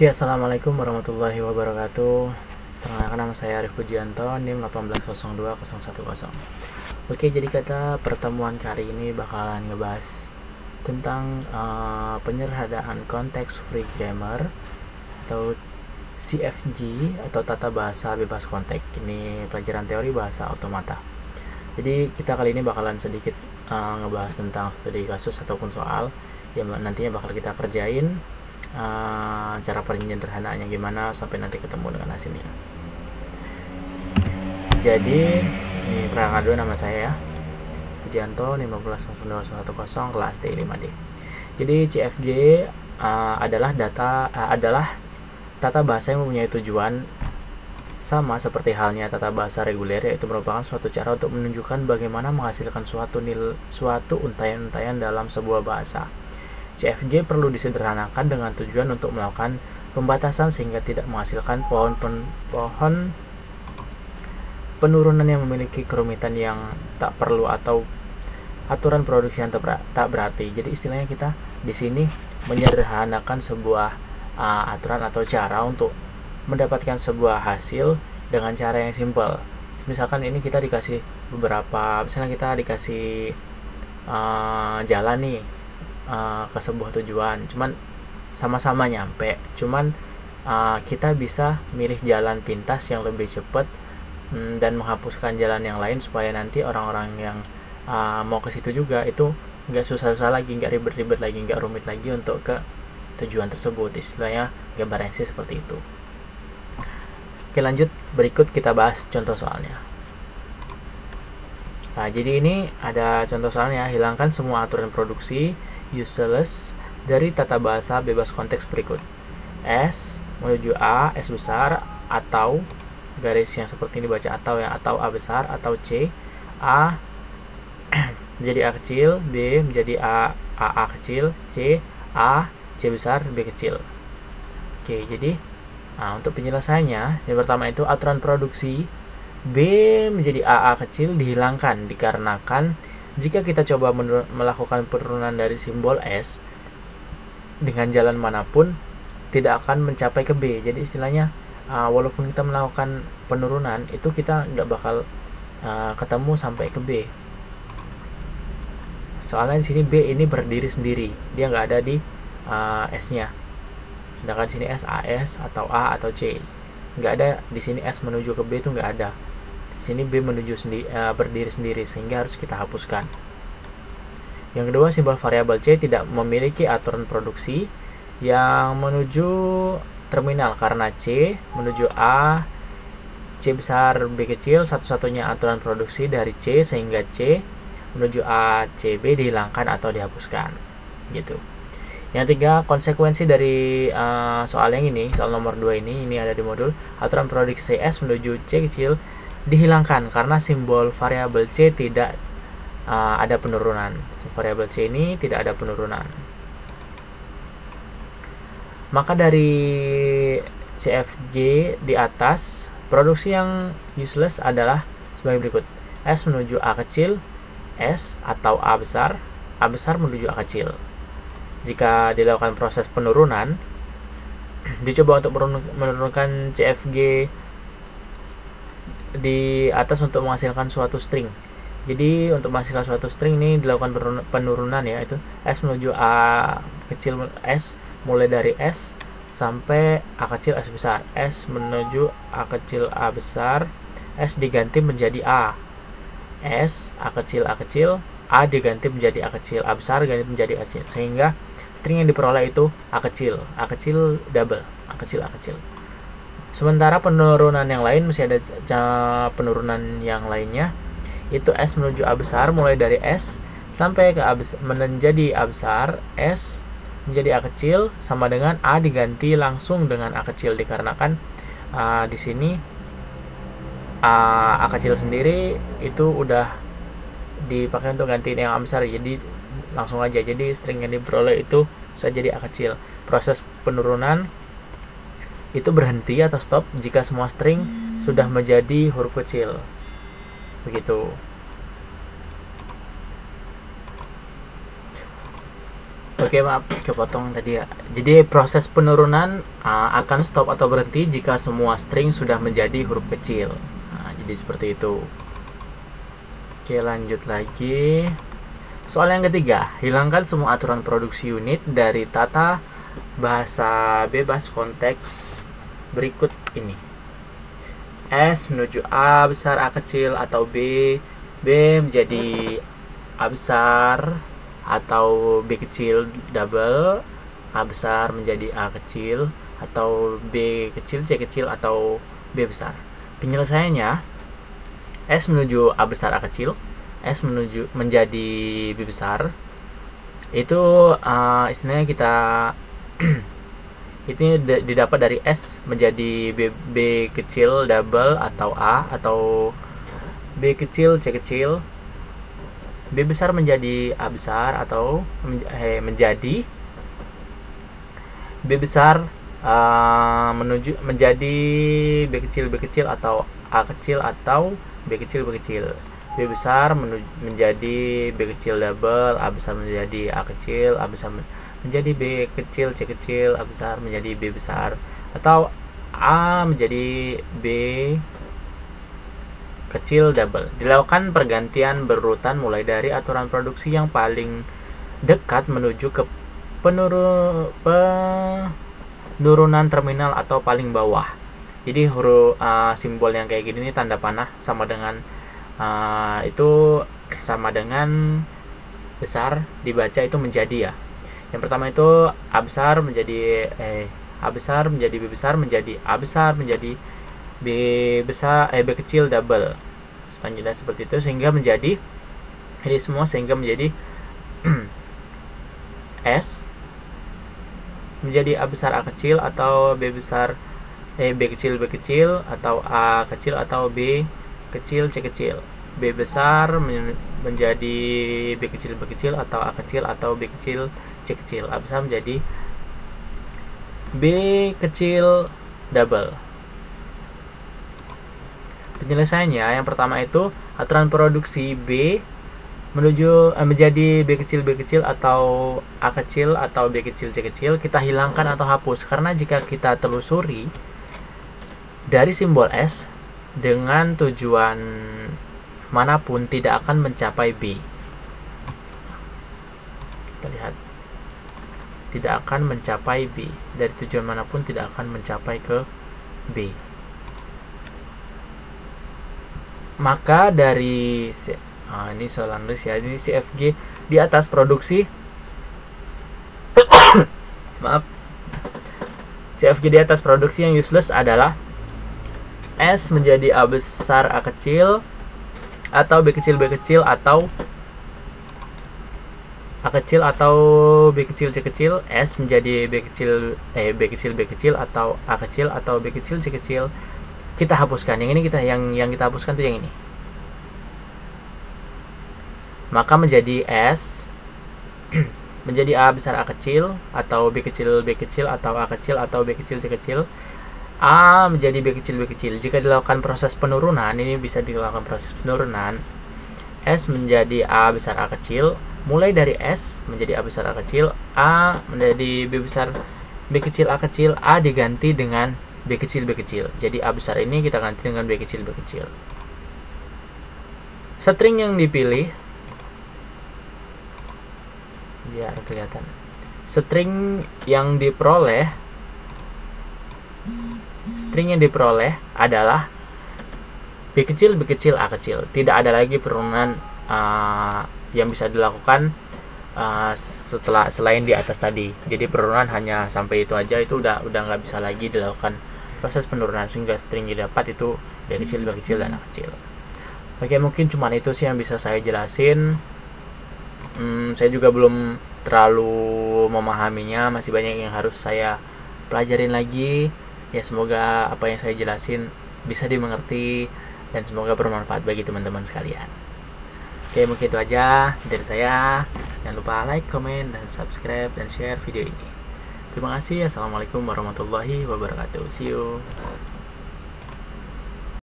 Oke, assalamualaikum warahmatullahi wabarakatuh. Perkenalkan, nama saya Arif Pujianto, NIM 1802010. Oke, jadi kita pertemuan kali ini bakalan ngebahas tentang penyederhanaan konteks free grammar atau CFG atau tata bahasa bebas konteks. Ini pelajaran teori bahasa otomata. Jadi kita kali ini bakalan sedikit ngebahas tentang studi kasus ataupun soal yang nantinya bakal kita kerjain. Cara penyederhanaannya gimana sampai nanti ketemu dengan hasilnya. Jadi ini perkenalkan dulu, nama saya ya Pujianto, 1502010, kelas D5D. Jadi CFG adalah tata bahasa yang mempunyai tujuan sama seperti halnya tata bahasa reguler, yaitu merupakan suatu cara untuk menunjukkan bagaimana menghasilkan suatu untayan-untayan dalam sebuah bahasa. CFG perlu disederhanakan dengan tujuan untuk melakukan pembatasan sehingga tidak menghasilkan pohon penurunan yang memiliki kerumitan yang tak perlu atau aturan produksi yang tak berarti. Jadi istilahnya kita di sini menyederhanakan sebuah aturan atau cara untuk mendapatkan sebuah hasil dengan cara yang simpel. Misalkan ini kita dikasih misalnya kita dikasih jalan nih ke sebuah tujuan, cuman sama-sama nyampe, cuman kita bisa milih jalan pintas yang lebih cepat dan menghapuskan jalan yang lain supaya nanti orang-orang yang mau ke situ juga itu nggak susah-susah lagi, nggak ribet-ribet lagi, nggak rumit lagi untuk ke tujuan tersebut. Istilahnya gambar reaksi seperti itu. Oke, lanjut, berikut kita bahas contoh soalnya. Nah, jadi ini ada contoh soalnya. Hilangkan semua aturan produksi useless dari tata bahasa bebas konteks berikut. S menuju A, S besar, atau garis yang seperti ini baca atau ya, atau A besar, atau C, A menjadi A kecil, B menjadi A kecil, C A, C besar, B kecil. Oke, jadi untuk penyelesaiannya, yang pertama itu aturan produksi B menjadi AA kecil dihilangkan dikarenakan jika kita coba melakukan penurunan dari simbol S dengan jalan manapun tidak akan mencapai ke B. Jadi istilahnya walaupun kita melakukan penurunan itu kita nggak bakal ketemu sampai ke B. Soalnya di sini B ini berdiri sendiri, dia nggak ada di S-nya. Sedangkan di sini S, AS atau A atau C, nggak ada di sini. S menuju ke B itu nggak ada. Sini B menuju berdiri sendiri, sehingga harus kita hapuskan. Yang kedua, simbol variabel C tidak memiliki aturan produksi yang menuju terminal karena C menuju A, C besar, B kecil, satu-satunya aturan produksi dari C, sehingga C menuju A, C, B dihilangkan atau dihapuskan gitu. Yang tiga, konsekuensi dari soal yang ini, soal nomor 2 ini ada di modul. Aturan produksi S menuju C kecil dihilangkan karena simbol variabel C tidak ada penurunan. Variabel C ini tidak ada penurunan. Maka dari CFG di atas, produksi yang useless adalah sebagai berikut. S menuju A kecil, S atau A besar menuju A kecil. Jika dilakukan proses penurunan, dicoba untuk menurunkan CFG di atas untuk menghasilkan suatu string. Jadi untuk menghasilkan suatu string ini dilakukan penurunan, ya, itu S menuju A kecil S, mulai dari S sampai A kecil S besar. S menuju A kecil A besar, S diganti menjadi A. S A kecil A diganti menjadi A kecil, A besar diganti menjadi A kecil, sehingga string yang diperoleh itu A kecil double, A kecil. Sementara penurunan yang lain masih ada penurunan yang lainnya, itu S menuju A besar mulai dari S sampai ke A besar, menjadi A besar, S menjadi A kecil sama dengan A diganti langsung dengan A kecil dikarenakan di sini A kecil sendiri itu udah dipakai untuk gantiin yang A besar, jadi langsung aja. Jadi string yang diperoleh itu bisa jadi A kecil. Proses penurunan itu berhenti atau stop jika semua string sudah menjadi huruf kecil. Begitu. Oke, maaf kepotong tadi ya. Jadi proses penurunan akan stop atau berhenti jika semua string sudah menjadi huruf kecil. Nah, jadi seperti itu. Oke, lanjut lagi. Soal yang ketiga, hilangkan semua aturan produksi unit dari tata bahasa bebas konteks berikut ini. S menuju A besar A kecil atau B menjadi A besar atau B kecil double, A besar menjadi A kecil atau B kecil C kecil atau B besar. Penyelesaiannya S menuju A besar A kecil, S menuju menjadi B besar. Itu istilahnya kita ini didapat dari S menjadi B kecil double atau A, atau B kecil C kecil, B besar menjadi A besar, atau menjadi B besar menuju menjadi B kecil atau A kecil atau B kecil B besar menjadi B kecil double, A besar menjadi A kecil, A besar menjadi B kecil C kecil, A besar menjadi B besar, atau A menjadi B kecil double. Dilakukan pergantian berurutan mulai dari aturan produksi yang paling dekat menuju ke penurunan terminal atau paling bawah. Jadi huruf simbol yang kayak gini nih, tanda panah sama dengan itu sama dengan besar dibaca itu menjadi ya. Yang pertama itu A besar menjadi A besar menjadi B besar menjadi A besar menjadi B besar B kecil double. Selanjutnya seperti itu sehingga menjadi ini semua sehingga menjadi S menjadi A besar A kecil atau B besar B kecil atau A kecil atau B kecil C kecil. B besar menjadi B kecil atau A kecil atau B kecil C kecil. A besar menjadi B kecil double. Penyelesaiannya yang pertama itu aturan produksi B menuju menjadi B kecil atau A kecil atau B kecil C kecil kita hilangkan atau hapus, karena jika kita telusuri dari simbol S dengan tujuan manapun tidak akan mencapai B. Kita lihat, tidak akan mencapai B. Dari tujuan manapun tidak akan mencapai ke B. Maka dari ini soal nulis ya, ini CFG di atas produksi maaf, CFG di atas produksi yang useless adalah S menjadi A besar A kecil atau B kecil atau A kecil atau B kecil C kecil, S menjadi B kecil atau A kecil atau B kecil C kecil. Kita hapuskan yang ini, yang kita hapuskan itu yang ini. Maka menjadi S menjadi A besar A kecil atau B kecil atau A kecil atau B kecil C kecil. A menjadi B kecil. Jika dilakukan proses penurunan, ini bisa dilakukan proses penurunan. S menjadi A besar A kecil, mulai dari S menjadi A besar A kecil, A menjadi B besar B kecil A kecil, A diganti dengan B kecil. Jadi A besar ini kita ganti dengan B kecil. String yang dipilih biar kelihatan. String yang diperoleh adalah B kecil A kecil. Tidak ada lagi penurunan yang bisa dilakukan selain di atas tadi. Jadi penurunan hanya sampai itu aja, itu udah nggak bisa lagi dilakukan proses penurunan sehingga string yang didapat itu B kecil dan A kecil. Oke, mungkin cuma itu sih yang bisa saya jelasin. Saya juga belum terlalu memahaminya, masih banyak yang harus saya pelajarin lagi. Ya, semoga apa yang saya jelasin bisa dimengerti dan semoga bermanfaat bagi teman-teman sekalian. Oke, mungkin itu aja dari saya. Jangan lupa like, comment, dan subscribe dan share video ini. Terima kasih. Assalamualaikum warahmatullahi wabarakatuh. See you.